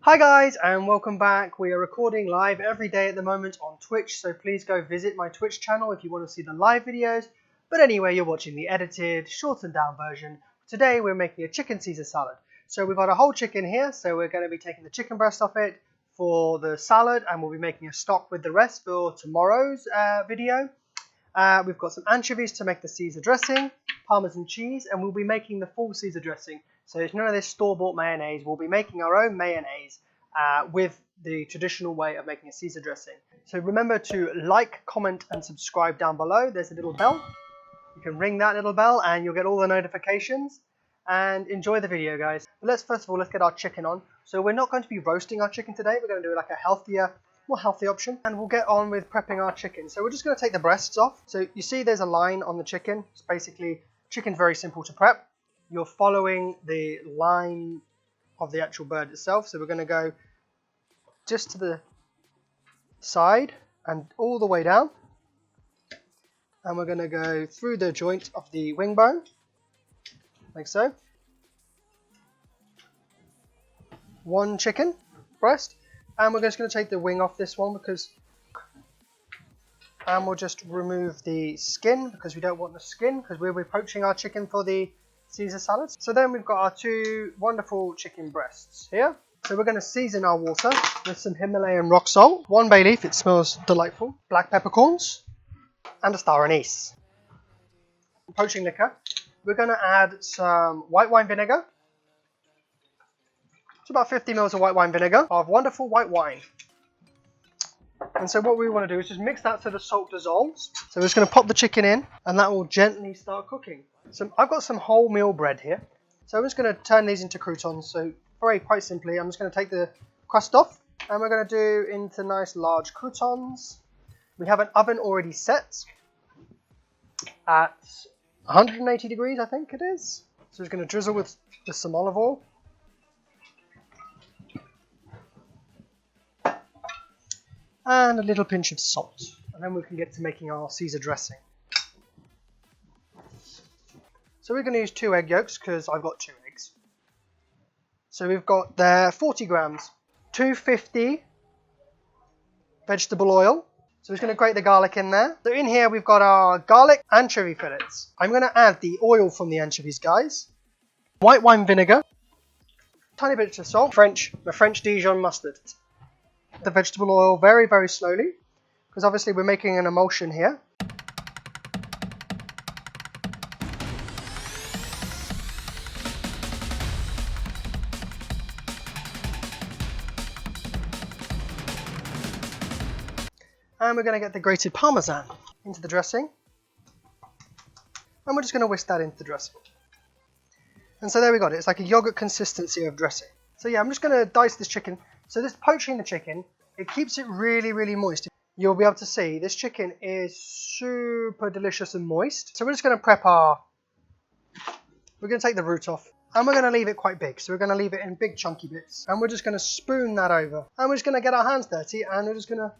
Hi guys, and welcome back. We are recording live every day at the moment on Twitch, so please go visit my Twitch channel if you want to see the live videos. But anyway, you're watching the edited, shortened down version. Today we're making a chicken Caesar salad. So we've got a whole chicken here, so we're going to be taking the chicken breast off it for the salad, and we'll be making a stock with the rest for tomorrow's video. We've got some anchovies to make the Caesar dressing, parmesan cheese, and we'll be making the full Caesar dressing. So it's none of this store-bought mayonnaise. We'll be making our own mayonnaise with the traditional way of making a Caesar dressing. So remember to like, comment, and subscribe down below. There's a little bell. You can ring that little bell and you'll get all the notifications. And enjoy the video, guys. But first of all, let's get our chicken on. So we're not going to be roasting our chicken today. We're going to do like a more healthy option. And we'll get on with prepping our chicken. So we're just going to take the breasts off. So you see there's a line on the chicken. It's basically, chicken's very simple to prep. You're following the line of the actual bird itself. So we're going to go just to the side and all the way down. And we're going to go through the joint of the wing bone, like so. One chicken breast. And we're just going to take the wing off this one and we'll just remove the skin because we don't want the skin because we'll be poaching our chicken for the Caesar salad. So then we've got our two wonderful chicken breasts here. So we're going to season our water with some Himalayan rock salt, 1 bay leaf, it smells delightful, black peppercorns, and a star anise. Poaching liquor, we're going to add some white wine vinegar. It's about 50 ml of white wine vinegar of wonderful white wine. And so what we want to do is just mix that so the salt dissolves. So we're just going to pop the chicken in and that will gently start cooking. So I've got some wholemeal bread here. So I'm just going to turn these into croutons. So quite simply, I'm just going to take the crust off and we're going to do into nice large croutons. We have an oven already set at 180 degrees, I think it is. So we're just going to drizzle with some olive oil. And a little pinch of salt. And then we can get to making our Caesar dressing. So we're going to use 2 egg yolks because I've got 2 eggs. So we've got there 40 grams, 250 vegetable oil. So we're just going to grate the garlic in there. So in here we've got our garlic anchovy fillets. I'm going to add the oil from the anchovies, guys. White wine vinegar, tiny bit of salt, the French Dijon mustard. The vegetable oil very, very slowly because obviously we're making an emulsion here. And we're going to get the grated parmesan into the dressing. And we're just going to whisk that into the dressing. And so there we got it. It's like a yogurt consistency of dressing. So yeah, I'm just going to dice this chicken. So this poaching the chicken, it keeps it really, really moist. You'll be able to see this chicken is super delicious and moist. So we're just going to we're going to take the root off. And we're going to leave it quite big. So we're going to leave it in big chunky bits. And we're just going to spoon that over. And we're just going to get our hands dirty and we're just going to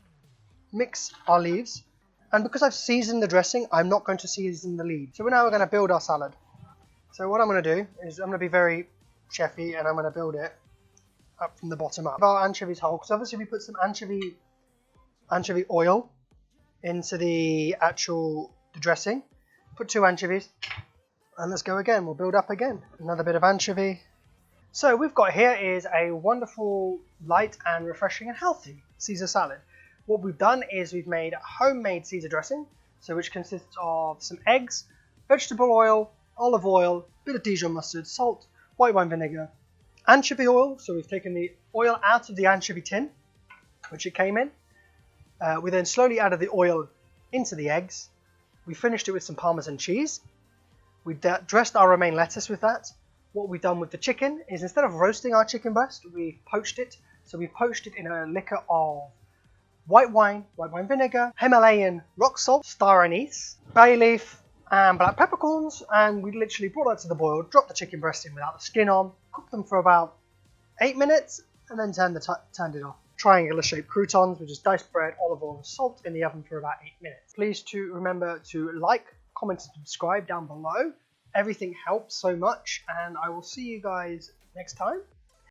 mix our leaves, and because I've seasoned the dressing, I'm not going to season the leaves. So now we're going to build our salad. So what I'm going to do is I'm going to be very chefy and I'm going to build it up from the bottom up. Our anchovies whole, because obviously we put some anchovy oil into the dressing. Put 2 anchovies and let's go again. We'll build up again. Another bit of anchovy. So we've got here is a wonderful, light and refreshing and healthy Caesar salad. What we've done is we've made a homemade Caesar dressing, so which consists of some eggs, vegetable oil, olive oil, bit of Dijon mustard, salt, white wine vinegar, anchovy oil, so we've taken the oil out of the anchovy tin, which it came in. We then slowly added the oil into the eggs. We finished it with some parmesan cheese. We dressed our romaine lettuce with that. What we've done with the chicken is instead of roasting our chicken breast, we poached it. So we poached it in a liquor of white wine vinegar, Himalayan rock salt, star anise, bay leaf, and black peppercorns. And we literally brought that to the boil, dropped the chicken breast in without the skin on, cooked them for about 8 minutes, and then turned it off. Triangular shaped croutons with just diced bread, olive oil, and salt in the oven for about 8 minutes. Please remember to like, comment, and subscribe down below. Everything helps so much, and I will see you guys next time.